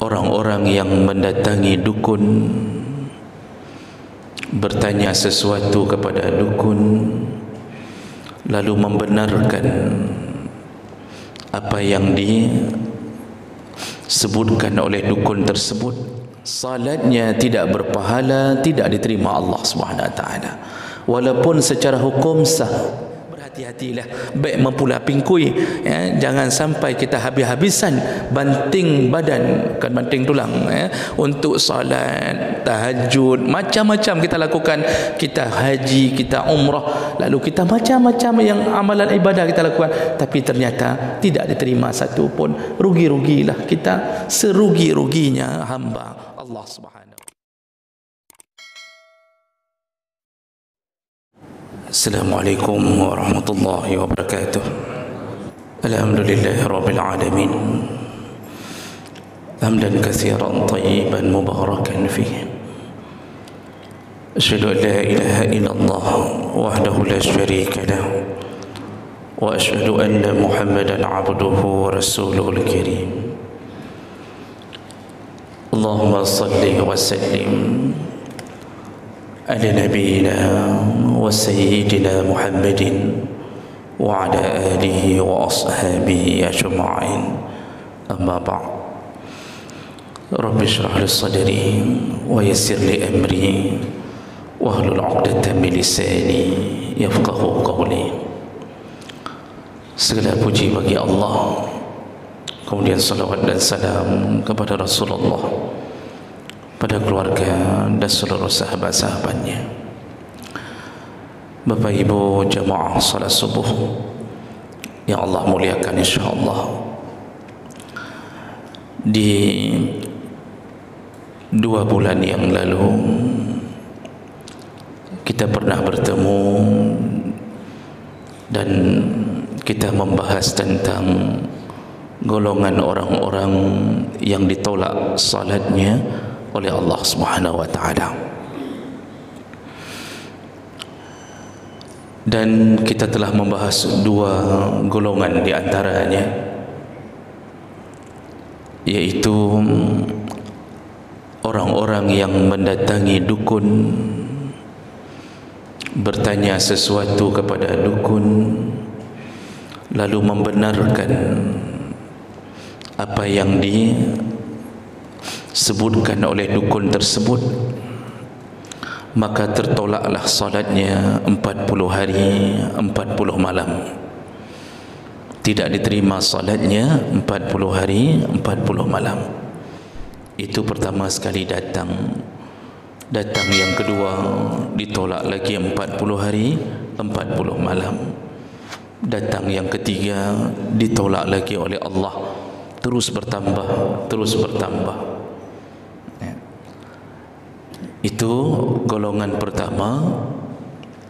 orang-orang yang mendatangi dukun, bertanya sesuatu kepada dukun, lalu membenarkan apa yang disebutkan oleh dukun tersebut, salatnya tidak berpahala, tidak diterima Allah Subhanahu wa taala. Walaupun secara hukum sah. Berhati-hatilah, baik mempula pingkui, ya, jangan sampai kita habis-habisan banting badan, kan banting tulang, ya, untuk salat, tahajud, macam-macam kita lakukan. Kita haji, kita umrah, lalu kita macam-macam yang amalan ibadah kita lakukan, tapi ternyata tidak diterima satu pun. Rugi-rugilah kita, serugi-ruginya hamba Allah Subhanahu. Assalamualaikum warahmatullahi wabarakatuh. Alhamdulillahi rabbil alamin. Hamdan katsiran tayyiban mubarakan fihi. Asyhadu an la ilaha illallah wahdahu la syarika lahu wa asyhadu anna Muhammadan abduhu wa rasuluhul karim. Allahumma salli wa sallim ala nabiyyina wa sayyidina Muhammadin wa ala alihi wa ashabihi ajma'in. Amma ba'd. Rabbi shrah li sadri wa yassir li amri wahlul 'uqdatam min lisani yafqahu qawli. Segala puji bagi Allah, kemudian salawat dan salam kepada Rasulullah, pada keluarga dan seluruh sahabat-sahabatnya. Bapak Ibu jamaah salat subuh yang Allah muliakan, insyaallah di 2 bulan yang lalu kita pernah bertemu dan kita membahas tentang golongan orang-orang yang ditolak salatnya oleh Allah Subhanahu wa taala. Dan kita telah membahas 2 golongan di antaranya, yaitu orang-orang yang mendatangi dukun, bertanya sesuatu kepada dukun, lalu membenarkan apa yang disebutkan oleh dukun tersebut, maka tertolaklah salatnya 40 hari 40 malam. Tidak diterima salatnya 40 hari 40 malam. Itu pertama sekali datang. Datang yang kedua ditolak lagi 40 hari 40 malam. Datang yang ketiga ditolak lagi oleh Allah, terus bertambah, terus bertambah. Itu golongan pertama,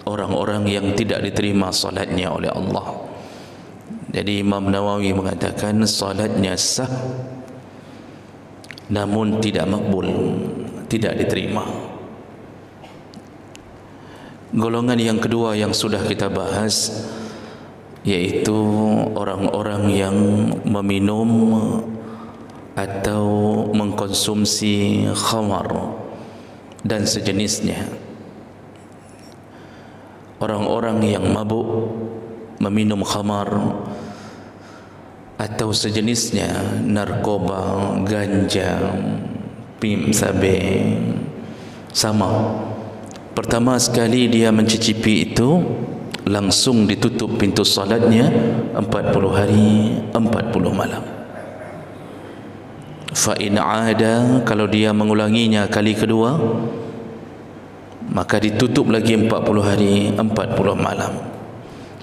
orang-orang yang tidak diterima salatnya oleh Allah. Jadi Imam Nawawi mengatakan salatnya sah, namun tidak makbul, tidak diterima. Golongan yang kedua yang sudah kita bahas, yaitu orang-orang yang meminum atau mengkonsumsi khamar dan sejenisnya. Orang-orang yang mabuk, meminum khamar atau sejenisnya, narkoba, ganja, pim, sabe, sama. Pertama sekali dia mencicipi itu, langsung ditutup pintu salatnya 40 hari 40 malam. Fa in ada, kalau dia mengulanginya kali kedua, maka ditutup lagi 40 hari 40 malam.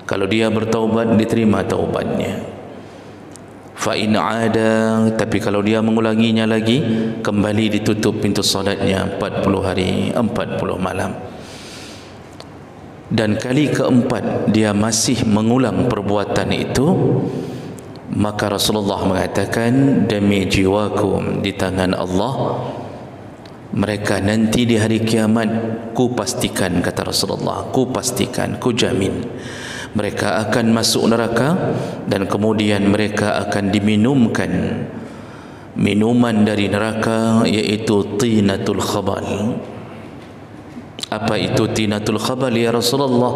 Kalau dia bertaubat, diterima taubatnya. Fa in ada, tapi kalau dia mengulanginya lagi, kembali ditutup pintu salatnya 40 hari 40 malam. Dan kali keempat dia masih mengulang perbuatan itu, maka Rasulullah mengatakan, demi jiwaku di tangan Allah, mereka nanti di hari kiamat, ku pastikan, kata Rasulullah, ku pastikan, ku jamin, mereka akan masuk neraka dan kemudian mereka akan diminumkan minuman dari neraka, iaitu tinatul khabal. Apa itu tinatul khabal ya Rasulullah?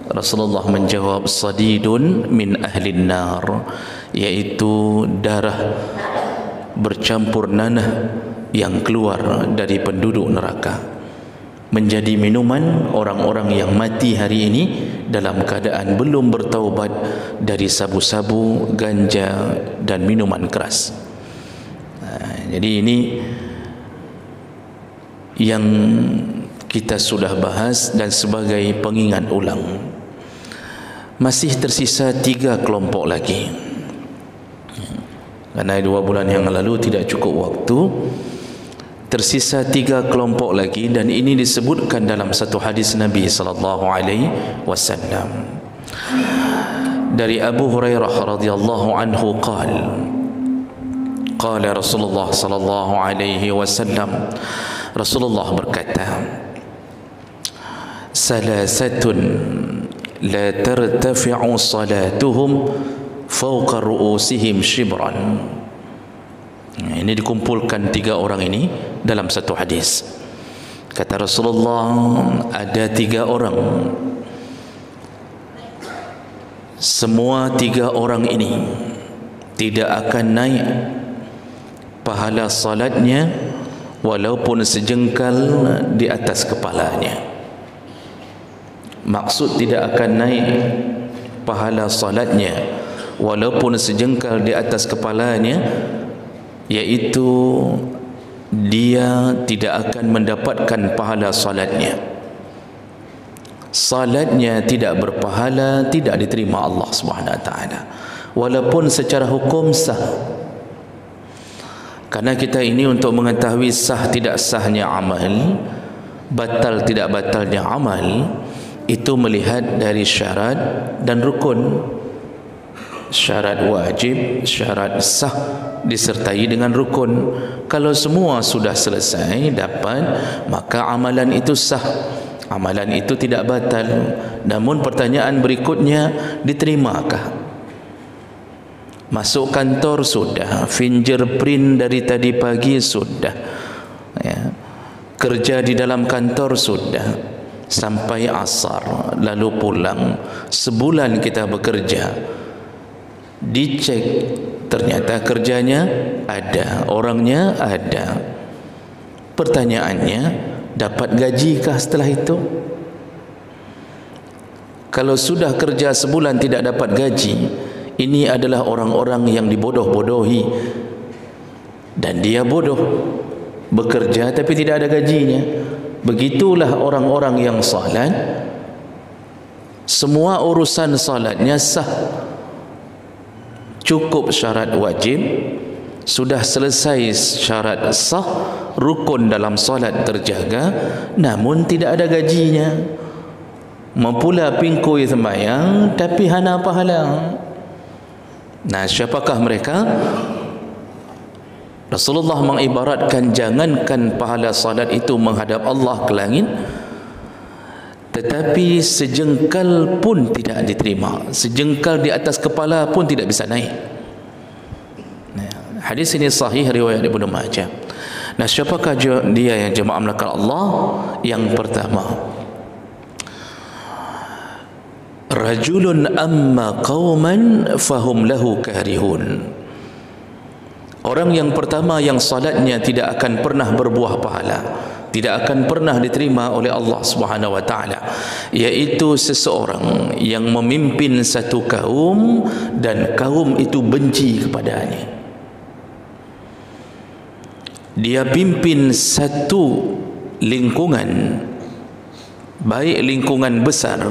Rasulullah menjawab, sadidun min ahlin nar, iaitu darah bercampur nanah yang keluar dari penduduk neraka, menjadi minuman orang-orang yang mati hari ini dalam keadaan belum bertaubat dari sabu-sabu, ganja dan minuman keras. Jadi ini yang kita sudah bahas, dan sebagai pengingat ulang, masih tersisa 3 kelompok lagi. Karena 2 bulan yang lalu tidak cukup waktu, tersisa 3 kelompok lagi, dan ini disebutkan dalam satu hadis Nabi sallallahu alaihi wasallam. Dari Abu Hurairah radhiyallahu anhu qala Rasulullah sallallahu alaihi wasallam, Rasulullah berkata, salasatun la tartafi'u salatuhum fawqa ru'usihim shibran. Ini dikumpulkan 3 orang ini dalam satu hadis. Kata Rasulullah, ada 3 orang, semua 3 orang ini tidak akan naik pahala salatnya walaupun sejengkal di atas kepalanya. Maksud tidak akan naik pahala salatnya walaupun sejengkal di atas kepalanya, iaitu dia tidak akan mendapatkan pahala salatnya. Salatnya tidak berpahala, tidak diterima Allah Subhanahu wa taala, walaupun secara hukum sah. Karena kita ini untuk mengetahui sah tidak sahnya amal, batal tidak batalnya amal, itu melihat dari syarat dan rukun. Syarat wajib, syarat sah disertai dengan rukun. Kalau semua sudah selesai dapat, maka amalan itu sah, amalan itu tidak batal. Namun pertanyaan berikutnya, diterimakah? Masuk kantor sudah, fingerprint dari tadi pagi sudah, ya. Kerja di dalam kantor sudah, sampai asar lalu pulang, sebulan kita bekerja, dicek ternyata kerjanya ada, orangnya ada. Pertanyaannya, dapat gajikah setelah itu? Kalau sudah kerja sebulan tidak dapat gaji, ini adalah orang-orang yang dibodoh-bodohi, dan dia bodoh, bekerja tapi tidak ada gajinya. Begitulah orang-orang yang salat, semua urusan salatnya sah, cukup syarat wajib, sudah selesai syarat sah, rukun dalam salat terjaga, namun tidak ada gajinya. Mempula pingkui sembahyang tapi hana pahala. Nah, siapakah mereka? Rasulullah mengibaratkan, jangankan pahala salat itu menghadap Allah ke langit, tetapi sejengkal pun tidak diterima, sejengkal di atas kepala pun tidak bisa naik. Nah, hadis ini sahih riwayat Ibnu Majah. Nah, siapakah dia yang jemaah melakukan Allah? Yang pertama, rajulun amma qauman fahum lahu karihun. Orang yang pertama yang salatnya tidak akan pernah berbuah pahala, tidak akan pernah diterima oleh Allah Subhanahu wa taala, yaitu seseorang yang memimpin satu kaum dan kaum itu benci kepadanya. Dia pimpin satu lingkungan, baik lingkungan besar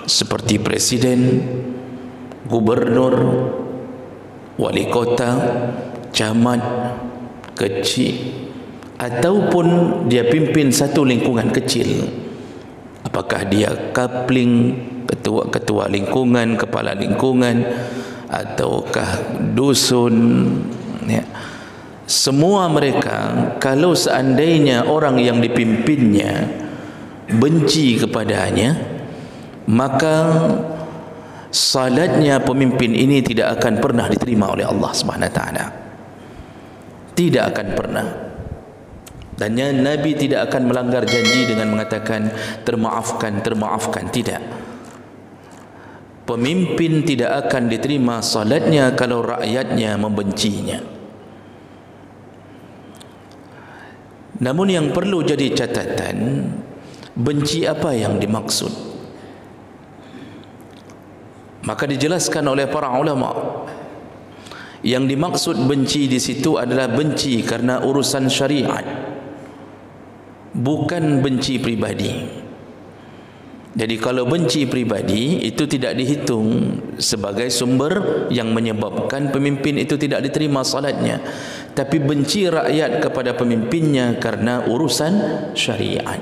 seperti presiden, gubernur, wali kota, camat, kecil, ataupun dia pimpin satu lingkungan kecil. Apakah dia kapling, ketua lingkungan, kepala lingkungan, ataukah dusun, ya. Semua mereka, kalau seandainya orang yang dipimpinnya benci kepadanya, maka salatnya pemimpin ini tidak akan pernah diterima oleh Allah Subhanahu wa taala. Tidak akan pernah. Dan Nabi tidak akan melanggar janji dengan mengatakan termaafkan, termaafkan. Tidak. Pemimpin tidak akan diterima salatnya kalau rakyatnya membencinya. Namun yang perlu jadi catatan, benci apa yang dimaksud? Maka dijelaskan oleh para ulama, yang dimaksud benci di situ adalah benci karena urusan syariat, bukan benci pribadi. Jadi kalau benci pribadi itu tidak dihitung sebagai sumber yang menyebabkan pemimpin itu tidak diterima salatnya. Tapi benci rakyat kepada pemimpinnya karena urusan syariat.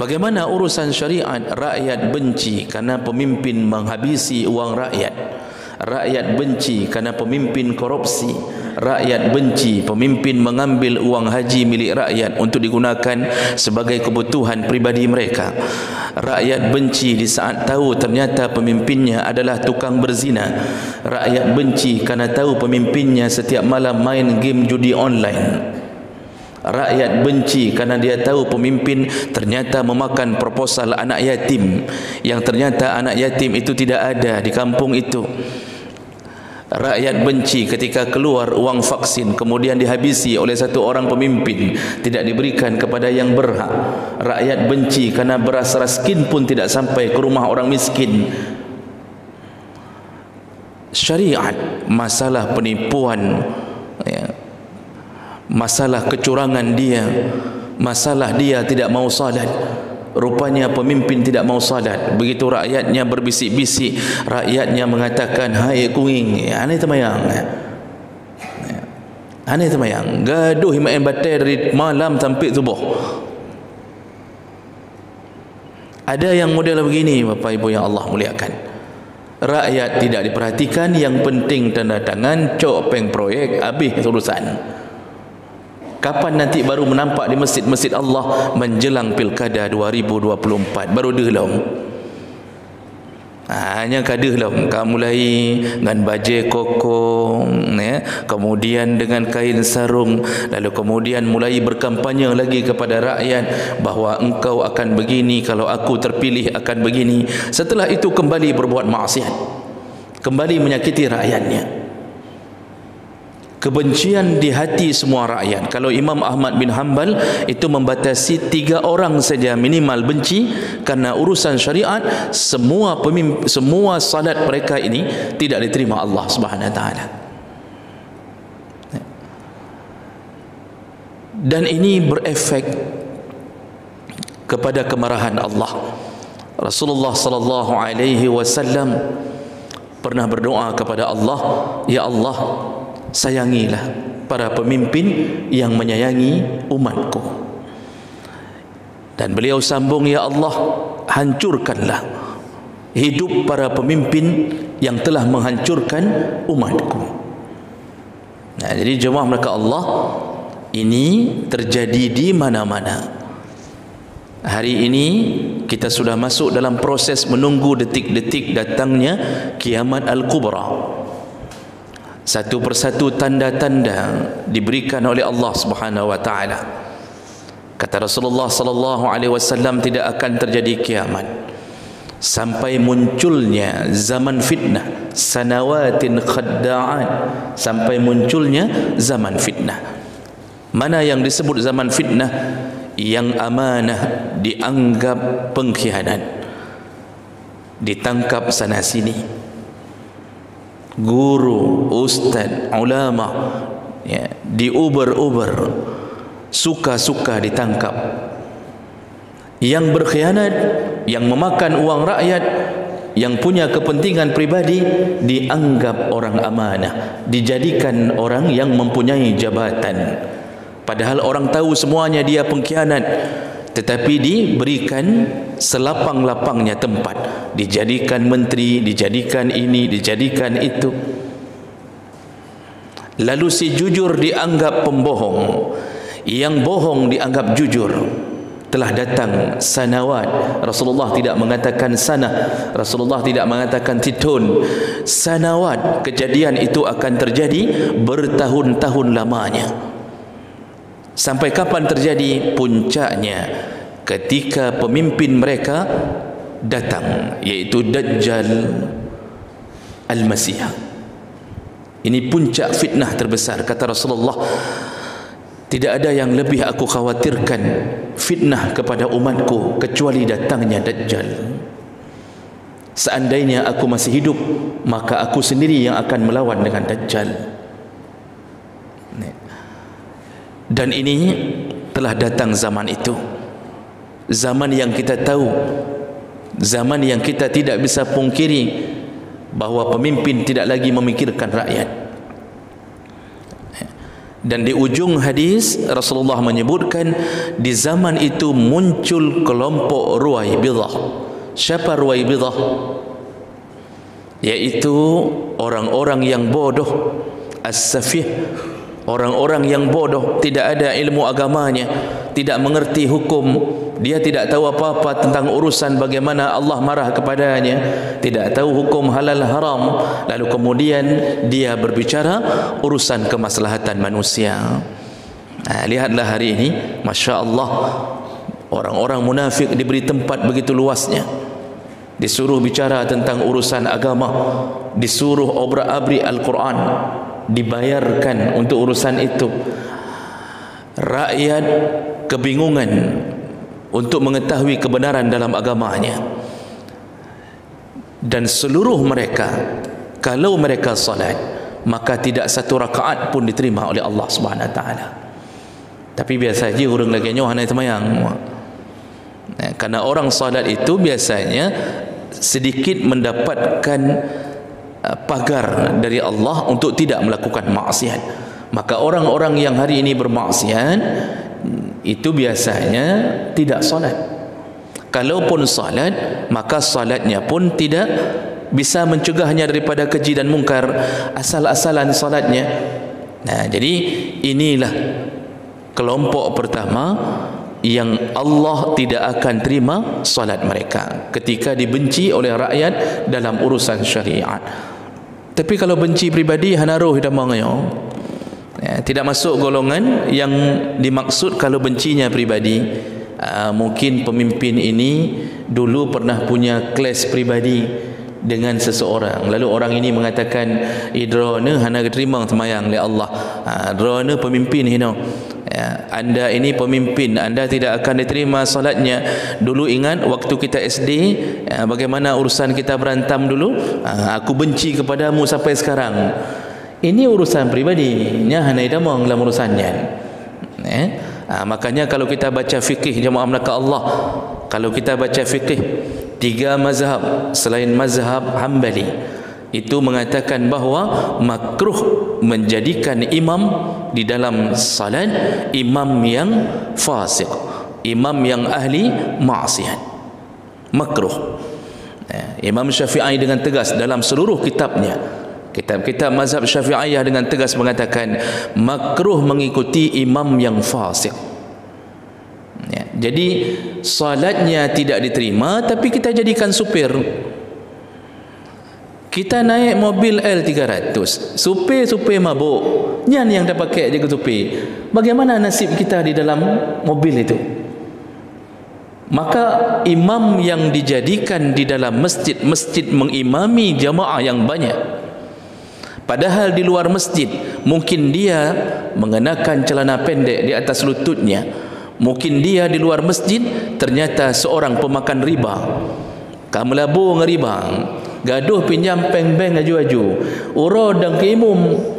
Bagaimana urusan syariat? Rakyat benci karena pemimpin menghabisi uang rakyat. Rakyat benci karena pemimpin korupsi. Rakyat benci pemimpin mengambil uang haji milik rakyat untuk digunakan sebagai kebutuhan pribadi mereka. Rakyat benci di saat tahu ternyata pemimpinnya adalah tukang berzina. Rakyat benci karena tahu pemimpinnya setiap malam main game judi online. Rakyat benci karena dia tahu pemimpin ternyata memakan proposal anak yatim, yang ternyata anak yatim itu tidak ada di kampung itu. Rakyat benci ketika keluar uang vaksin kemudian dihabisi oleh satu orang pemimpin, tidak diberikan kepada yang berhak. Rakyat benci karena beras raskin pun tidak sampai ke rumah orang miskin. Syariat, masalah penipuan, ya, masalah kecurangan dia, masalah dia tidak mau salat. Rupanya pemimpin tidak mau salat. Begitu rakyatnya berbisik-bisik, rakyatnya mengatakan, hai kuing, aneh temayang, aneh temayang, gaduh main batai dari malam sampai subuh. Ada yang model begini, Bapak Ibu yang Allah muliakan. Rakyat tidak diperhatikan, yang penting tanda tangan, cok peng proyek, habis urusan. Kapan nanti baru menampak di masjid-masjid Allah menjelang pilkada 2024? Baru delong. Hanya kadelong. Kamu mulai dengan baju kokong, ya, kemudian dengan kain sarung, lalu kemudian mulai berkampanye lagi kepada rakyat bahawa engkau akan begini, kalau aku terpilih akan begini. Setelah itu kembali berbuat maksiat, kembali menyakiti rakyatnya. Kebencian di hati semua rakyat. Kalau Imam Ahmad bin Hanbal itu membatasi 3 orang saja minimal benci karena urusan syariat, semua salat mereka ini tidak diterima Allah Subhanahu wa taala. Dan ini berefek kepada kemarahan Allah. Rasulullah sallallahu alaihi wasallam pernah berdoa kepada Allah, ya Allah, sayangilah para pemimpin yang menyayangi umatku. Dan beliau sambung, ya Allah, hancurkanlah hidup para pemimpin yang telah menghancurkan umatku. Nah, jadi jemaah mereka Allah, ini terjadi di mana-mana. Hari ini kita sudah masuk dalam proses menunggu detik-detik datangnya kiamat al-kubra. Satu persatu tanda-tanda diberikan oleh Allah Subhanahu wa taala. Kata Rasulullah sallallahu alaihi wasallam, tidak akan terjadi kiamat sampai munculnya zaman fitnah, sanawatin khadda'an, sampai munculnya zaman fitnah. Mana yang disebut zaman fitnah? Yang amanah dianggap pengkhianat, ditangkap sana sini. Guru, ustaz, ulama, ya, diuber-uber, suka-suka ditangkap. Yang berkhianat, yang memakan uang rakyat, yang punya kepentingan pribadi, dianggap orang amanah, dijadikan orang yang mempunyai jabatan. Padahal orang tahu semuanya dia pengkhianat, tetapi diberikan selapang-lapangnya tempat, dijadikan menteri, dijadikan ini, dijadikan itu. Lalu si jujur dianggap pembohong, yang bohong dianggap jujur. telah datang sanawat. Rasulullah tidak mengatakan sana, Rasulullah tidak mengatakan titun. Sanawat, kejadian itu akan terjadi bertahun-tahun lamanya. Sampai kapan terjadi? Puncaknya ketika pemimpin mereka datang, yaitu Dajjal Al-Masih. Ini puncak fitnah terbesar. Kata Rasulullah, tidak ada yang lebih aku khawatirkan fitnah kepada umatku kecuali datangnya Dajjal. Seandainya aku masih hidup, maka aku sendiri yang akan melawan dengan Dajjal. Dan ini telah datang zaman itu. Zaman yang kita tahu, zaman yang kita tidak bisa pungkiri bahawa pemimpin tidak lagi memikirkan rakyat. Dan di ujung hadis Rasulullah menyebutkan di zaman itu muncul kelompok Ruwaibidah. Siapa Ruwaibidah? Yaitu orang-orang yang bodoh, as-safih, orang-orang yang bodoh, tidak ada ilmu agamanya, tidak mengerti hukum, dia tidak tahu apa-apa tentang urusan bagaimana Allah marah kepadanya, tidak tahu hukum halal haram, lalu kemudian dia berbicara urusan kemaslahatan manusia. Lihatlah hari ini, Masya Allah, orang-orang munafik diberi tempat begitu luasnya, disuruh bicara tentang urusan agama, disuruh obrak-abrik Al-Quran, dibayarkan untuk urusan itu. Rakyat kebingungan untuk mengetahui kebenaran dalam agamanya. Dan seluruh mereka, kalau mereka salat, maka tidak satu rakaat pun diterima oleh Allah Subhanahu Wa Taala. Tapi biasa je orang lagi nyoh hanai semayang. Karena orang salat itu biasanya sedikit mendapatkan pagar dari Allah untuk tidak melakukan maksiat. Maka orang-orang yang hari ini bermaksiat itu biasanya tidak salat. Kalaupun salat, maka salatnya pun tidak bisa mencegahnya daripada keji dan mungkar, asal-asalan salatnya. Jadi inilah kelompok pertama yang Allah tidak akan terima salat mereka ketika dibenci oleh rakyat dalam urusan syariat. Tapi kalau benci pribadi, hanaruh hidamangnya, tidak masuk golongan yang dimaksud kalau bencinya pribadi. Mungkin pemimpin ini dulu pernah punya kelas pribadi dengan seseorang, lalu orang ini mengatakan, drone hana terima semayang oleh Allah, drone pemimpin ini, anda ini pemimpin, anda tidak akan diterima salatnya. Dulu ingat waktu kita SD, bagaimana urusan kita berantam dulu, aku benci kepadamu sampai sekarang. Ini urusan pribadinya, hanai damang dalam urusannya. Makanya kalau kita baca fikih jemaah melaka Allah, kalau kita baca fikih, 3 mazhab selain mazhab Hambali itu mengatakan bahawa makruh menjadikan imam di dalam salat imam yang fasik, imam yang ahli maksiat, makruh. Imam Syafi'i dengan tegas dalam seluruh kitabnya, kitab-kitab mazhab Syafi'iyah, dengan tegas mengatakan makruh mengikuti imam yang fasik. Jadi salatnya tidak diterima, tapi kita jadikan supir. Kita naik mobil L300, supir mabuk, nyan yang dah pakai jaga supir. Bagaimana nasib kita di dalam mobil itu? Maka imam yang dijadikan di dalam masjid mengimami jamaah yang banyak, padahal di luar masjid mungkin dia mengenakan celana pendek di atas lututnya, mungkin dia di luar masjid ternyata seorang pemakan riba, kamelabu ngeribang, gaduh pinjam peng-peng aju-aju, uro dan keimum,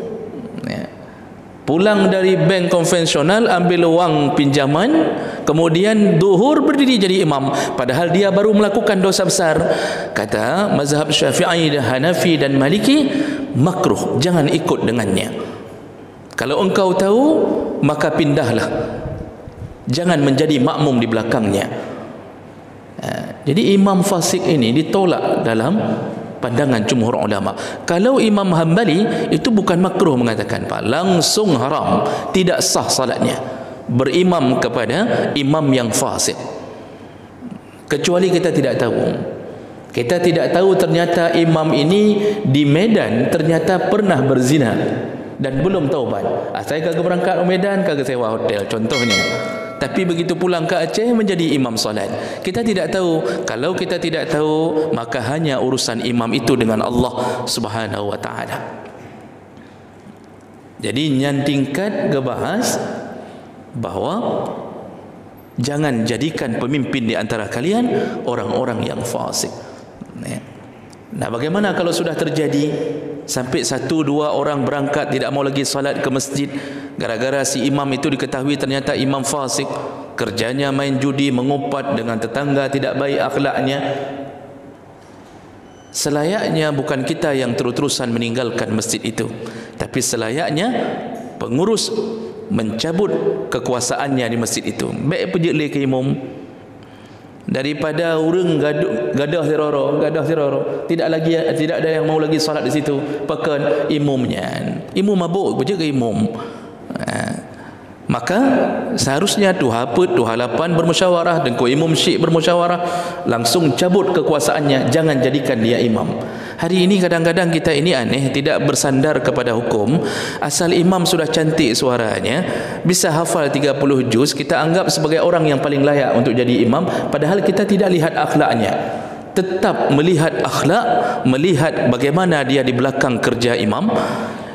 pulang dari bank konvensional ambil wang pinjaman, kemudian duhur berdiri jadi imam, padahal dia baru melakukan dosa besar. Kata mazhab Syafi'i dan Hanafi dan Maliki, makruh, jangan ikut dengannya. Kalau engkau tahu, maka pindahlah, jangan menjadi makmum di belakangnya. Jadi imam fasik ini ditolak dalam pandangan jumhur ulama. Kalau Imam Hambali itu bukan makruh mengatakan, Pak, langsung haram, tidak sah salatnya. berimam kepada imam yang fasik, kecuali kita tidak tahu. Kita tidak tahu ternyata imam ini di Medan ternyata pernah berzina dan belum taubat. Saya kagak berangkat ke Medan, kagak sewa hotel contohnya, tapi begitu pulang ke Aceh menjadi imam solat. Kita tidak tahu. Kalau kita tidak tahu, maka hanya urusan imam itu dengan Allah Subhanahu wa taala. Jadi nyantingkat gebahas bahawa jangan jadikan pemimpin di antara kalian orang-orang yang fasik. Nah, bagaimana kalau sudah terjadi sampai 1-2 orang berangkat tidak mau lagi salat ke masjid gara-gara si imam itu diketahui ternyata imam fasik, kerjanya main judi, mengupat dengan tetangga, tidak baik akhlaknya. Selayaknya bukan kita yang terus-terusan meninggalkan masjid itu, tapi selayaknya pengurus mencabut kekuasaannya di masjid itu. Baik pejeli ke imam daripada urang gadah siroro, tidak ada yang mau lagi salat di situ, pakan imamnya. Imam mabuk je ke imam. Maka seharusnya tu halapan bermusyawarah dan ko imam syekh bermusyawarah, langsung cabut kekuasaannya, jangan jadikan dia imam. Hari ini kadang-kadang kita ini aneh, tidak bersandar kepada hukum. Asal imam sudah cantik suaranya, bisa hafal 30 juz, kita anggap sebagai orang yang paling layak untuk jadi imam, padahal kita tidak lihat akhlaknya. Tetap melihat akhlak, melihat bagaimana dia di belakang kerja imam,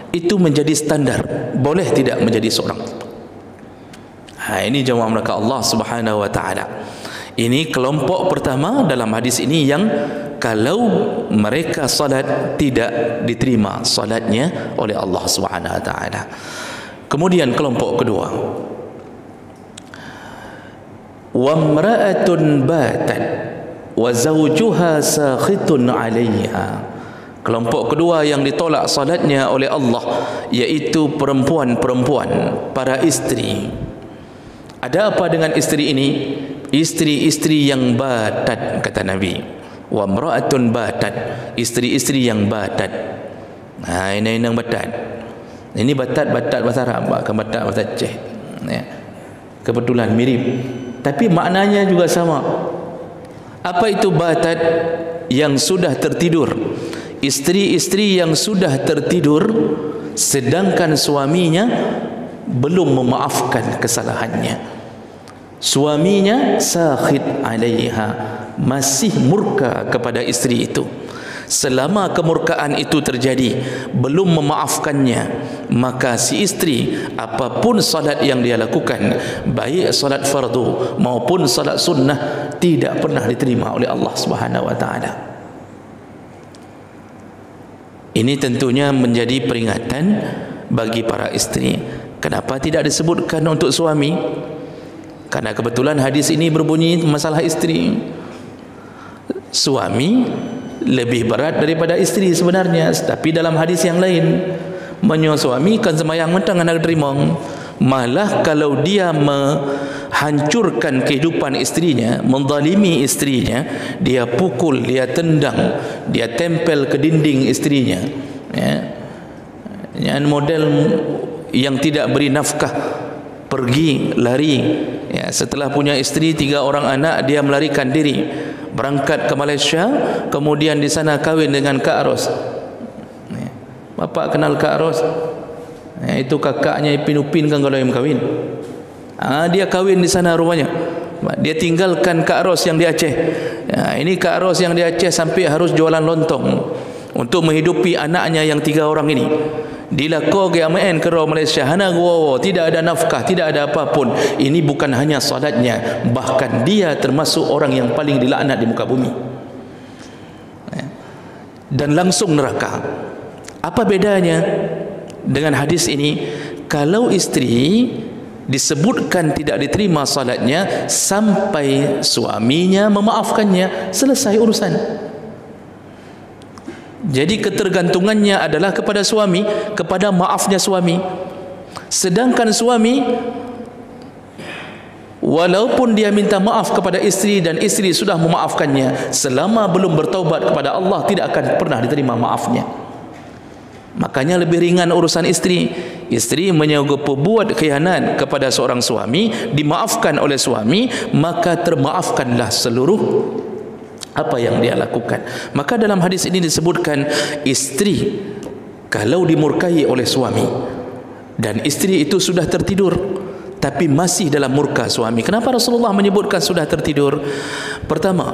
itu menjadi standar. Boleh tidak menjadi seorang. Ini jawab mereka Allah Subhanahu wa taala. Ini kelompok pertama dalam hadis ini yang kalau mereka salat tidak diterima salatnya oleh Allah Subhanahu wa taala. Kemudian kelompok kedua, wa imra'atun batat wa zawjuha sakhitun 'alayha. Kelompok kedua yang ditolak salatnya oleh Allah yaitu perempuan-perempuan, para isteri. Ada apa dengan isteri ini? Isteri-isteri yang batat, kata Nabi. Wa imra'atun batat, isteri-isteri yang batat. Ini yang batat. Ini batat bahasa Arab, bukan batat bahasa Aceh. Kebetulan mirip, tapi maknanya juga sama. Apa itu batat? Yang sudah tertidur. Isteri-isteri yang sudah tertidur sedangkan suaminya belum memaafkan kesalahannya. Suaminya sakhit 'alaiha, masih murka kepada isteri itu. Selama kemurkaan itu terjadi, belum memaafkannya, maka si isteri apapun salat yang dia lakukan, baik salat fardu maupun salat sunnah, tidak pernah diterima oleh Allah Subhanahu wa taala. Ini tentunya menjadi peringatan bagi para isteri. Kenapa tidak disebutkan untuk suami? Karena kebetulan hadis ini berbunyi masalah isteri. Suami lebih berat daripada isteri sebenarnya, tapi dalam hadis yang lain menyuruh suami kan sembahyang mentang anak terima. Malah kalau dia menghancurkan kehidupan istrinya, menzalimi istrinya, dia pukul, dia tendang, dia tempel ke dinding istrinya, yang model yang tidak beri nafkah, pergi lari, setelah punya istri 3 orang anak, dia melarikan diri berangkat ke Malaysia, kemudian di sana kahwin dengan Kak Ros. Bapak kenal Kak Ros? Itu kakaknya Ipin Upin kan kalau yang kahwin. Dia kahwin di sana rupanya. Dia tinggalkan Kak Ros yang di Aceh. Ini Kak Ros yang di Aceh sampai harus jualan lontong untuk menghidupi anaknya yang 3 orang ini. Dilako GMN ke Malaysia, hana gua, tidak ada nafkah, tidak ada apapun. Ini bukan hanya salatnya, bahkan dia termasuk orang yang paling dilaknat di muka bumi, dan langsung neraka. Apa bedanya dengan hadis ini? Kalau istri disebutkan tidak diterima salatnya sampai suaminya memaafkannya, selesai urusan. Jadi ketergantungannya adalah kepada suami, kepada maafnya suami. Sedangkan suami, walaupun dia minta maaf kepada istri dan istri sudah memaafkannya, selama belum bertaubat kepada Allah, tidak akan pernah diterima maafnya. Makanya lebih ringan urusan istri. isteri berbuat khianat kepada seorang suami, dimaafkan oleh suami, maka termaafkanlah seluruh apa yang dia lakukan. Maka dalam hadis ini disebutkan, isteri kalau dimurkai oleh suami dan isteri itu sudah tertidur tapi masih dalam murka suami. Kenapa Rasulullah menyebutkan sudah tertidur? Pertama,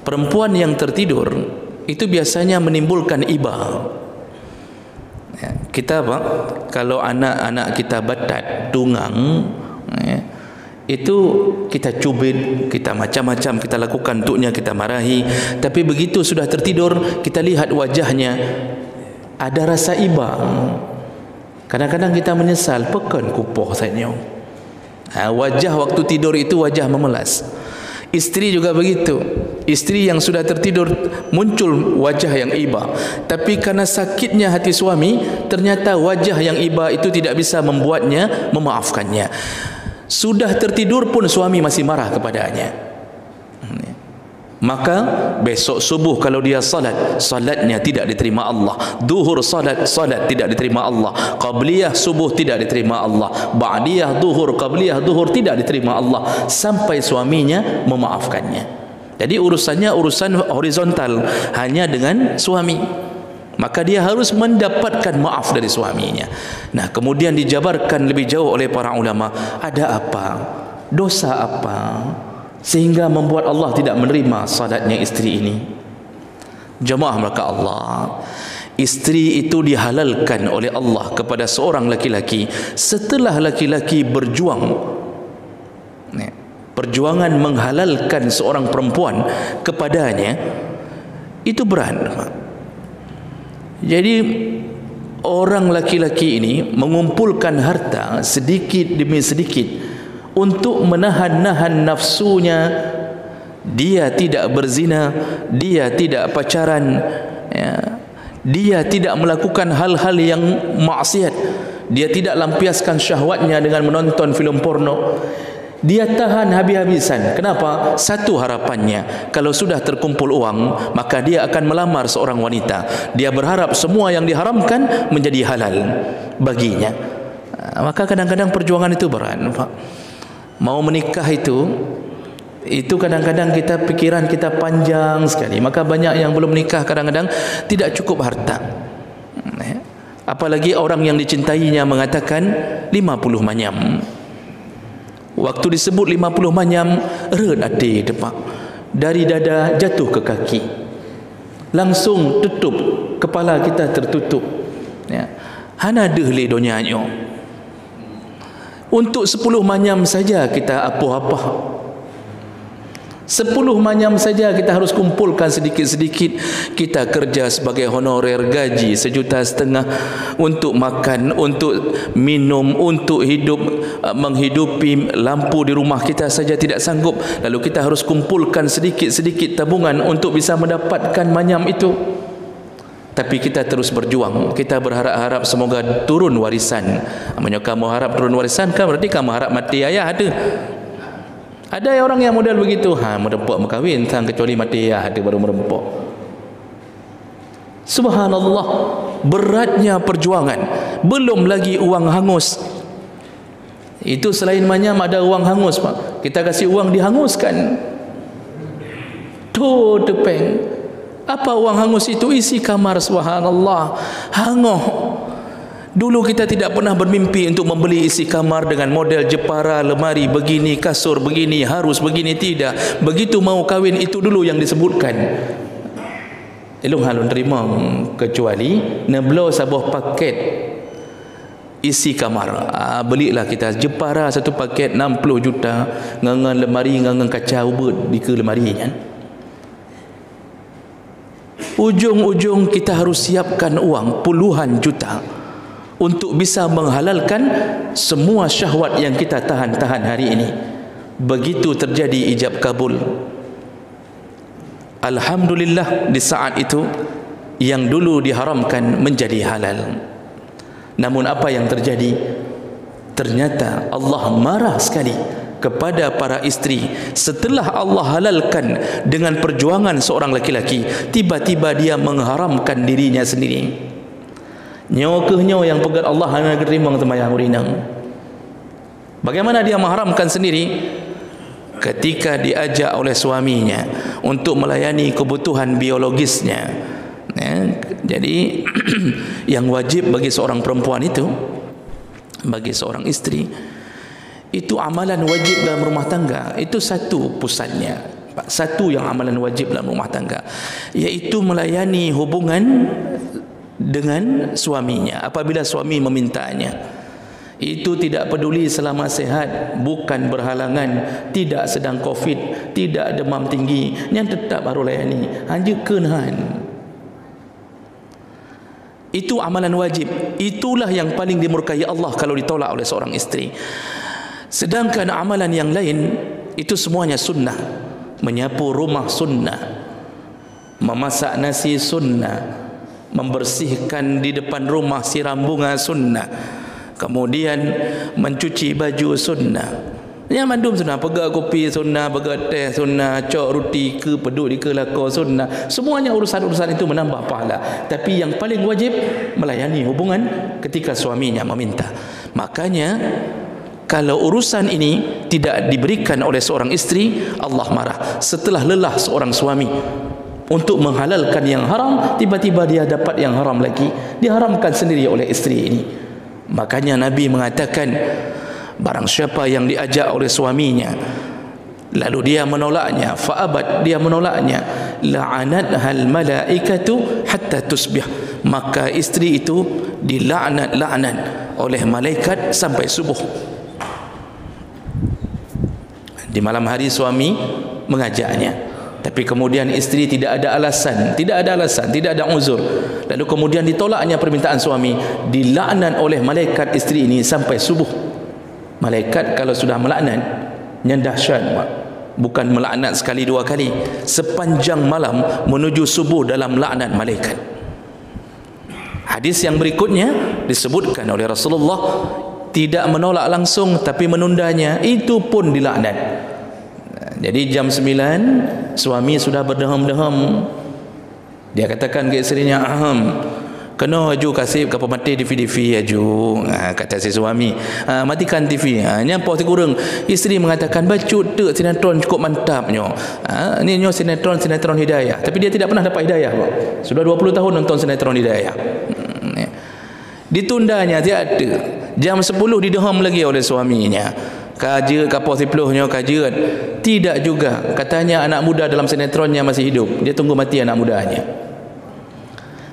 perempuan yang tertidur itu biasanya menimbulkan iba. Ya, kita kalau anak-anak kita batat, tungang, ya, itu kita cubit, kita macam-macam kita lakukan untuknya, kita marahi. Tapi begitu sudah tertidur, kita lihat wajahnya ada rasa iba. Kadang-kadang kita menyesal, pekan kupoh saja. Wajah waktu tidur itu wajah memelas. Isteri juga begitu. Isteri yang sudah tertidur muncul wajah yang iba, tapi karena sakitnya hati suami, ternyata wajah yang iba itu tidak bisa membuatnya memaafkannya. Sudah tertidur pun suami masih marah kepadanya. Maka besok subuh kalau dia salatnya tidak diterima Allah. Duhur salat tidak diterima Allah. Qabliyah subuh tidak diterima Allah. Ba'diyah duhur, qabliyah duhur tidak diterima Allah, sampai suaminya memaafkannya. Jadi urusannya urusan horizontal, hanya dengan suami. Maka dia harus mendapatkan maaf dari suaminya. Nah, kemudian dijabarkan lebih jauh oleh para ulama, ada apa? Dosa apa sehingga membuat Allah tidak menerima salatnya isteri ini? Jemaah maka Allah, isteri itu dihalalkan oleh Allah kepada seorang laki-laki setelah laki-laki berjuang. Perjuangan menghalalkan seorang perempuan kepadanya itu berat. Jadi orang laki-laki ini mengumpulkan harta sedikit demi sedikit untuk menahan-nahan nafsunya. Dia tidak berzina, dia tidak pacaran, ya, dia tidak melakukan hal-hal yang maksiat, dia tidak lampiaskan syahwatnya dengan menonton filem porno. Dia tahan habis-habisan. Kenapa? Satu harapannya, kalau sudah terkumpul uang, maka dia akan melamar seorang wanita. Dia berharap semua yang diharamkan menjadi halal baginya. Maka kadang-kadang perjuangan itu berat, Pak. Mau menikah itu kadang-kadang pikiran kita panjang sekali. Maka banyak yang belum menikah kadang-kadang tidak cukup harta. Apalagi orang yang dicintainya mengatakan 50 manyam. Waktu disebut 50 manyam, red hati depak. Dari dada jatuh ke kaki. Langsung tutup, kepala kita tertutup. Ya. Hana dehli donyanya. Untuk 10 manyam saja kita apa-apa. 10 manyam saja kita harus kumpulkan sedikit-sedikit. Kita kerja sebagai honorer, gaji 1,5 juta untuk makan, untuk minum, untuk hidup, menghidupi lampu di rumah kita saja tidak sanggup. Lalu kita harus kumpulkan sedikit-sedikit tabungan untuk bisa mendapatkan manyam itu. Tapi kita terus berjuang. Kita berharap-harap semoga turun warisan. Namanya kamu harap turun warisan kan berarti kamu harap mati ayah ada. Ada orang yang modal begitu, merempok berkahwin kecuali mati ayah ada baru merempok. Subhanallah, beratnya perjuangan. Belum lagi uang hangus. Itu selain manyam ada uang hangus, Pak. Kita kasih uang dihanguskan. Tuh tepeng. Apa uang hangus itu? Isi kamar, subhanallah. Hangoh. Dulu kita tidak pernah bermimpi untuk membeli isi kamar dengan model jepara, lemari begini, kasur begini, harus begini, tidak. Begitu mau kahwin itu dulu yang disebutkan. Elung halun terima kecuali neblo sabuh paket isi kamar. Belilah kita jepara satu paket 60 juta, ngangan lemari, ngangan kaca ubud di ke lemari kan. Ujung-ujung kita harus siapkan uang puluhan juta untuk bisa menghalalkan semua syahwat yang kita tahan-tahan hari ini. Begitu terjadi ijab kabul. Alhamdulillah di saat itu yang dulu diharamkan menjadi halal. Namun apa yang terjadi? Ternyata Allah marah sekali kepada para isteri. Setelah Allah halalkan dengan perjuangan seorang laki-laki, tiba-tiba dia mengharamkan dirinya sendiri. Nyawa ke nyawa yang pegat Allah hanya kerimang temayang urinang. Bagaimana dia mengharamkan sendiri? Ketika diajak oleh suaminya untuk melayani kebutuhan biologisnya, ya, jadi yang wajib bagi seorang perempuan itu, bagi seorang istri, itu amalan wajib dalam rumah tangga. Itu satu pusatnya, satu yang amalan wajib dalam rumah tangga, yaitu melayani hubungan dengan suaminya apabila suami memintanya. Itu tidak peduli selama sehat, bukan berhalangan, tidak sedang COVID, tidak demam tinggi, yang tetap harus layani, hanya kenahan. Itu amalan wajib. Itulah yang paling dimurkai Allah kalau ditolak oleh seorang istri. Sedangkan amalan yang lain itu semuanya sunnah. Menyapu rumah sunnah, memasak nasi sunnah, membersihkan di depan rumah, siram bunga sunnah, kemudian mencuci baju sunnah. Yang mandum sunnah, pegang kopi sunnah, pegang teh sunnah, cok roti ke peduk di ke lako sunnah. Semuanya urusan-urusan itu menambah pahala. Tapi yang paling wajib melayani hubungan ketika suaminya meminta. Makanya kalau urusan ini tidak diberikan oleh seorang istri, Allah marah. Setelah lelah seorang suami untuk menghalalkan yang haram, tiba-tiba dia dapat yang haram lagi, diharamkan sendiri oleh istri ini. Makanya Nabi mengatakan, barang siapa yang diajak oleh suaminya lalu dia menolaknya, fa'abad, dia menolaknya, la'anathal malaikatu hatta tusbih, maka istri itu dilaknat oleh malaikat sampai subuh. Di malam hari suami mengajaknya, tapi kemudian istri tidak ada alasan, tidak ada uzur, lalu kemudian ditolaknya permintaan suami, dilaknat oleh malaikat istri ini sampai subuh. Malaikat kalau sudah melaknat, yang dahsyat, bukan melaknat sekali dua kali, sepanjang malam menuju subuh dalam laknat malaikat. Hadis yang berikutnya disebutkan oleh Rasulullah, tidak menolak langsung tapi menundanya, itu pun dilaknat. Jadi jam 9 suami sudah berdeham-deham, dia katakan ke isterinya, kena aju kasih ke pemati TV aju. Kata si suami, matikan TV. Nyapa si kurang. Isteri mengatakan, bacut tu sinetron cukup mantapnya. Ni nyo sinetron Hidayah. Tapi dia tidak pernah dapat hidayah. Sudah 20 tahun nonton sinetron Hidayah. Ditundanya tiada. Jam 10 dideham lagi oleh suaminya. Kaja kapal sipluhnya kajian. Tidak juga. Katanya anak muda dalam sinetronnya masih hidup. Dia tunggu mati anak mudanya.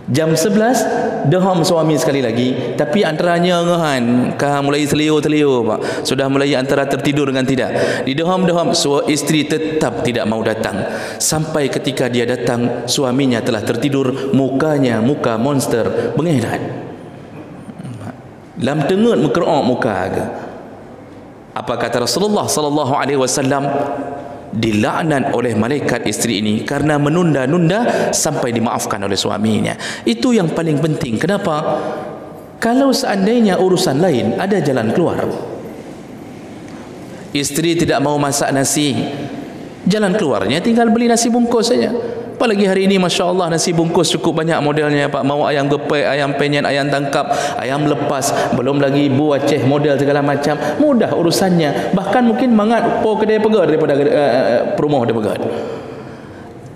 Jam 11 deham suami sekali lagi, tapi antaranya ngehan, mulai selio-selio pak. Sudah mulai antara tertidur dengan tidak. Di deham-deham, isteri tetap tidak mau datang. Sampai ketika dia datang, suaminya telah tertidur, mukanya muka monster, bengedat. Lam tengut mukerok muka ke. Apa kata Rasulullah sallallahu alaihi wasallam? Dilaknat oleh malaikat isteri ini karena menunda-nunda sampai dimaafkan oleh suaminya. Itu yang paling penting. Kenapa? Kalau seandainya urusan lain ada jalan keluar. Isteri tidak mau masak nasi, jalan keluarnya tinggal beli nasi bungkus saja. Apalagi hari ini Masya Allah nasi bungkus cukup banyak modelnya pak. Mau ayam gepek, ayam penyet, ayam tangkap, ayam lepas, belum lagi buah Aceh model segala macam. Mudah urusannya. Bahkan mungkin mangat po kedai pegat daripada perumah dia pegat.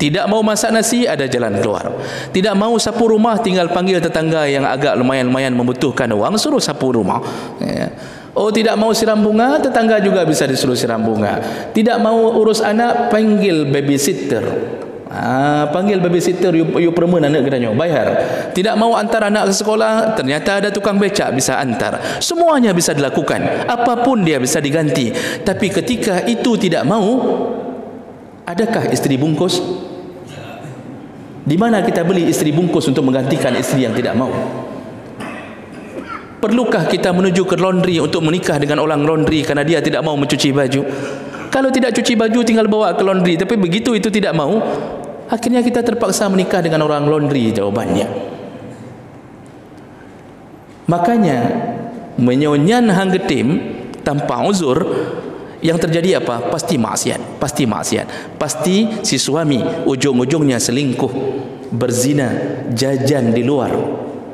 Tidak mau masak nasi, ada jalan keluar. Tidak mau sapu rumah, tinggal panggil tetangga yang agak lumayan membutuhkan wang, suruh sapu rumah. Oh, tidak mau siram bunga, tetangga juga bisa disuruh siram bunga. Tidak mau urus anak, panggil babysitter. Panggil babysitter, you permen anak kedanya, bayar. Tidak mau antar anak ke sekolah, ternyata ada tukang becak bisa antar. Semuanya bisa dilakukan, apapun dia bisa diganti. Tapi ketika itu tidak mau, adakah istri bungkus? Di mana kita beli istri bungkus untuk menggantikan istri yang tidak mau? Perlukah kita menuju ke laundry untuk menikah dengan orang laundry karena dia tidak mau mencuci baju? Kalau tidak cuci baju tinggal bawa ke laundry, tapi begitu itu tidak mau, akhirnya kita terpaksa menikah dengan orang laundry jawabannya. Makanya menyonyan hang getim tanpa uzur, yang terjadi apa? Pasti maksiat, pasti maksiat. Pasti si suami ujung-ujungnya selingkuh, berzina, jajan di luar.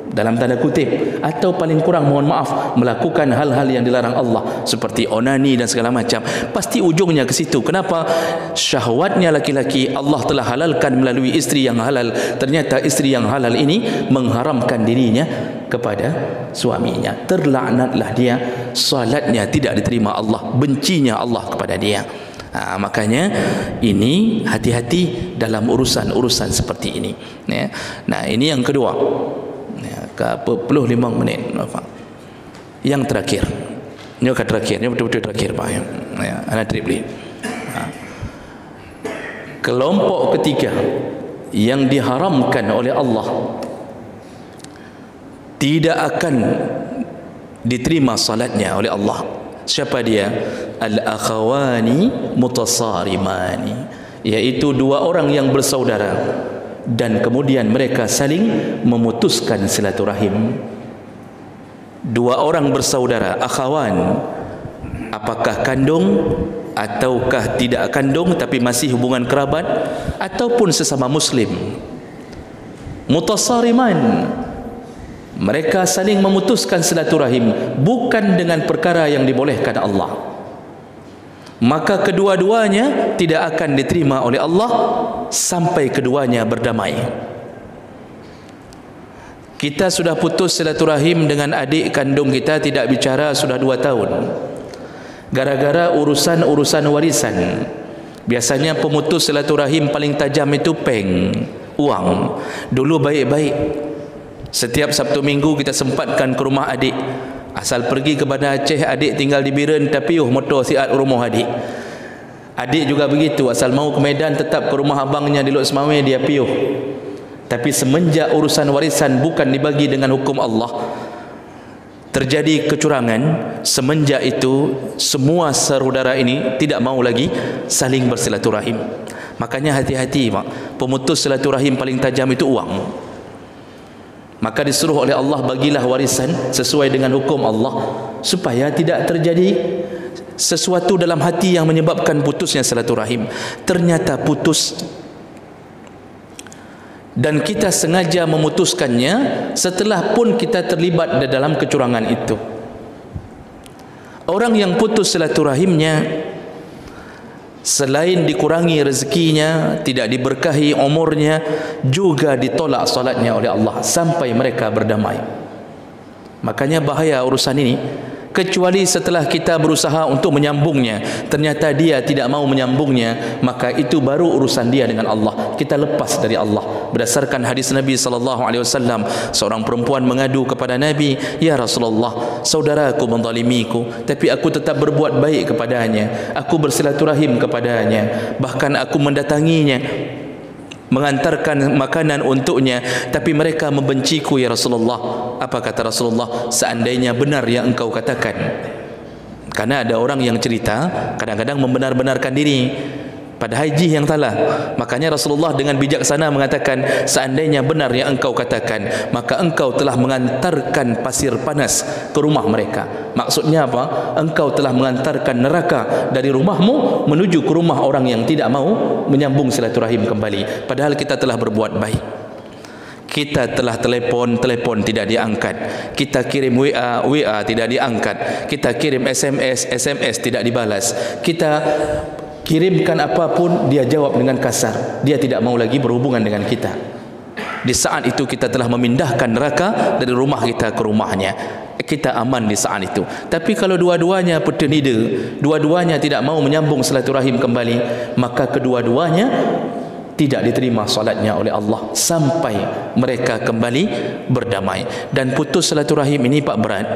dalam tanda kutip, atau paling kurang mohon maaf melakukan hal-hal yang dilarang Allah seperti onani dan segala macam, pasti ujungnya ke situ. Kenapa? Syahwatnya laki-laki Allah telah halalkan melalui isteri yang halal, ternyata isteri yang halal ini mengharamkan dirinya kepada suaminya. Terlaknatlah dia, salatnya tidak diterima Allah, bencinya Allah kepada dia. Makanya ini hati-hati dalam urusan-urusan seperti ini, ya. Nah, ini yang kedua, ya, ke 45 menit. Yang terakhir, ini akan terakhir, ini betul-betul terakhir Pak, ya. Ana tripli. Kelompok ketiga yang diharamkan oleh Allah, tidak akan diterima salatnya oleh Allah. Siapa dia? Al-akhawani mutasarimani, yaitu dua orang yang bersaudara dan kemudian mereka saling memutuskan silaturahim. Dua orang bersaudara, akhawan, apakah kandung ataukah tidak kandung tapi masih hubungan kerabat, ataupun sesama muslim. Mutasariman, mereka saling memutuskan silaturahim bukan dengan perkara yang dibolehkan Allah, maka kedua-duanya tidak akan diterima oleh Allah sampai keduanya berdamai. Kita sudah putus silaturahim dengan adik kandung kita, tidak bicara sudah 2 tahun, gara-gara urusan warisan. Biasanya pemutus silaturahim paling tajam itu uang. Dulu baik-baik, setiap Sabtu Minggu kita sempatkan ke rumah adik. Asal pergi ke Bandar Aceh, adik tinggal di Biren, tapi motor siat rumah adik. Adik juga begitu, asal mau ke Medan tetap ke rumah abangnya di Lok Semawai, dia piuh. Tapi semenjak urusan warisan bukan dibagi dengan hukum Allah, terjadi kecurangan. Semenjak itu semua saudara ini tidak mau lagi saling bersilaturahim. Makanya hati-hati Pak, pemutus silaturahim paling tajam itu uang. Maka disuruh oleh Allah, bagilah warisan sesuai dengan hukum Allah, supaya tidak terjadi sesuatu dalam hati yang menyebabkan putusnya silaturahim. Ternyata putus, dan kita sengaja memutuskannya setelah pun kita terlibat dalam kecurangan itu. Orang yang putus silaturahimnya, selain dikurangi rezekinya, tidak diberkahi umurnya, juga ditolak salatnya oleh Allah sampai mereka berdamai. Makanya bahaya urusan ini. Kecuali setelah kita berusaha untuk menyambungnya, ternyata dia tidak mau menyambungnya, maka itu baru urusan dia dengan Allah. Kita lepas dari Allah. Berdasarkan hadis Nabi SAW, seorang perempuan mengadu kepada Nabi, "Ya Rasulullah, saudaraku menzalimiku, tapi aku tetap berbuat baik kepadanya. Aku bersilaturahim kepadanya, bahkan aku mendatanginya, mengantarkan makanan untuknya, tapi mereka membenciku ya Rasulullah." Apa kata Rasulullah? "Seandainya benar yang engkau katakan." Karena ada orang yang cerita kadang-kadang membenar-benarkan diri, padahal haji yang salah. Makanya Rasulullah dengan bijaksana mengatakan, seandainya benar yang engkau katakan, maka engkau telah mengantarkan pasir panas ke rumah mereka. Maksudnya apa? Engkau telah mengantarkan neraka dari rumahmu menuju ke rumah orang yang tidak mau menyambung silaturahim kembali. Padahal kita telah berbuat baik. Kita telah telepon tidak diangkat. Kita kirim WA tidak diangkat. Kita kirim SMS tidak dibalas. Kita kirimkan apapun, dia jawab dengan kasar. Dia tidak mau lagi berhubungan dengan kita. Di saat itu kita telah memindahkan neraka dari rumah kita ke rumahnya. Kita aman di saat itu. Tapi kalau dua-duanya petenida, dua-duanya tidak mau menyambung silaturahim kembali, maka kedua-duanya tidak diterima salatnya oleh Allah sampai mereka kembali berdamai. Dan putus silaturahim ini Pak berat,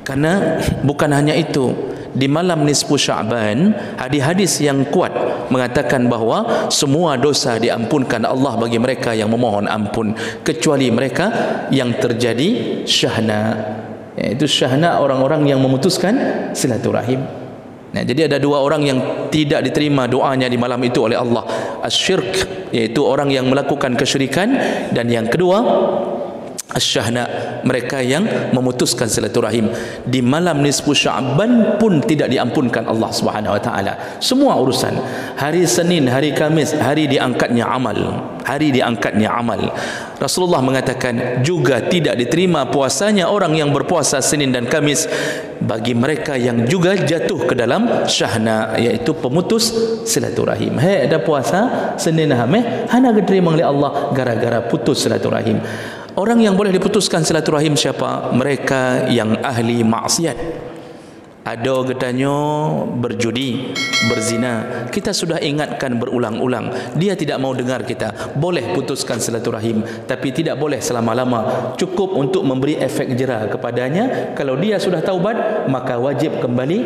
karena bukan hanya itu. Di malam nisfu Sya'ban, hadis-hadis yang kuat mengatakan bahawa semua dosa diampunkan Allah bagi mereka yang memohon ampun, kecuali mereka yang terjadi syahna, yaitu syahna orang-orang yang memutuskan silaturahim. Nah, jadi ada dua orang yang tidak diterima doanya di malam itu oleh Allah. Asyirk, yaitu orang yang melakukan kesyirikan, dan yang kedua asyahna, mereka yang memutuskan silaturahim. Di malam nisfu Sya'ban pun tidak diampunkan Allah Subhanahu wa taala. Semua urusan hari Senin, hari Kamis, hari diangkatnya amal, hari diangkatnya amal. Rasulullah mengatakan juga tidak diterima puasanya orang yang berpuasa Senin dan Kamis bagi mereka yang juga jatuh ke dalam syahna, iaitu pemutus silaturahim. Ada puasa Senin Hamis hana diterima oleh Allah gara-gara putus silaturahim. Orang yang boleh diputuskan silaturahim siapa? Mereka yang ahli maksiat. Ada katanya berjudi, berzina. Kita sudah ingatkan berulang-ulang, dia tidak mau dengar kita. Boleh putuskan silaturahim, tapi tidak boleh selama-lama. Cukup untuk memberi efek jera kepadanya. Kalau dia sudah taubat, maka wajib kembali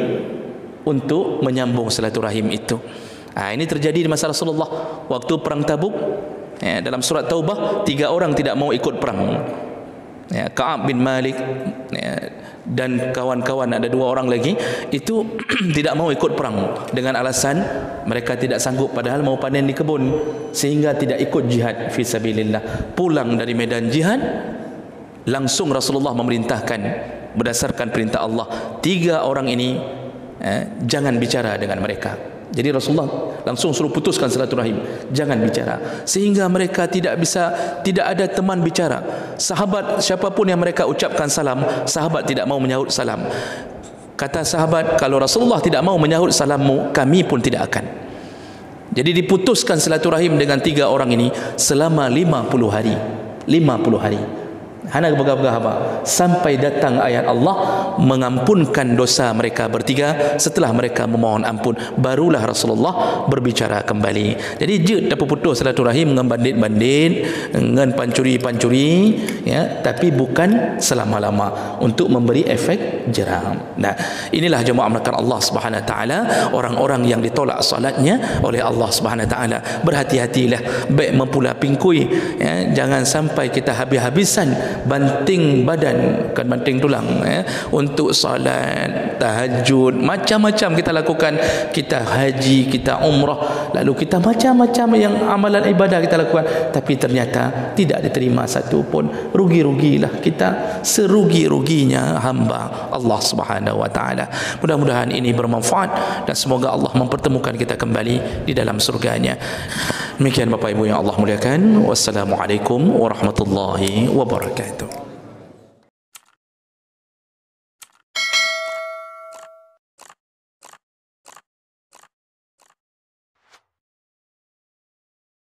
untuk menyambung silaturahim itu. Ini terjadi di masa Rasulullah waktu perang Tabuk. Dalam surat Taubah 3 orang tidak mau ikut perang. Ka'ab bin Malik dan kawan-kawan, ada 2 orang lagi itu tidak mau ikut perang dengan alasan mereka tidak sanggup, padahal mau panen di kebun, sehingga tidak ikut jihad fi sabilillah. Pulang dari medan jihad, langsung Rasulullah memerintahkan berdasarkan perintah Allah, 3 orang ini jangan bicara dengan mereka. Jadi Rasulullah langsung suruh putuskan silaturahim, jangan bicara, sehingga mereka tidak ada teman bicara. Sahabat siapapun yang mereka ucapkan salam, sahabat tidak mau menyahut salam. Kata sahabat, kalau Rasulullah tidak mau menyahut salammu, kami pun tidak akan. Jadi diputuskan silaturahim dengan 3 orang ini selama 50 hari. 50 hari. Hana begah-begah apa? Sampai datang ayat Allah mengampunkan dosa mereka bertiga. Setelah mereka memohon ampun, barulah Rasulullah berbicara kembali. Jadi je dapat putus silaturahim dengan bandit-bandit, dengan pancuri-pancuri, ya, tapi bukan selama-lama, untuk memberi efek jera. Nah, inilah jemaah melakukan Allah Subhanahu wa taala, orang-orang yang ditolak salatnya oleh Allah Subhanahu wa taala. Berhati-hatilah baik mempula pingkui, ya, jangan sampai kita habis-habisan banting badan, kan banting tulang, untuk salat, tahajud, macam-macam kita lakukan. Kita haji, kita umrah, lalu kita macam-macam yang amalan ibadah kita lakukan, tapi ternyata tidak diterima satu pun. Rugi-rugilah kita, serugi-ruginya hamba Allah Subhanahu wa taala. Mudah-mudahan ini bermanfaat dan semoga Allah mempertemukan kita kembali di dalam surganya. Demikian Bapak Ibu yang Allah muliakan. Wassalamualaikum warahmatullahi wabarakatuh.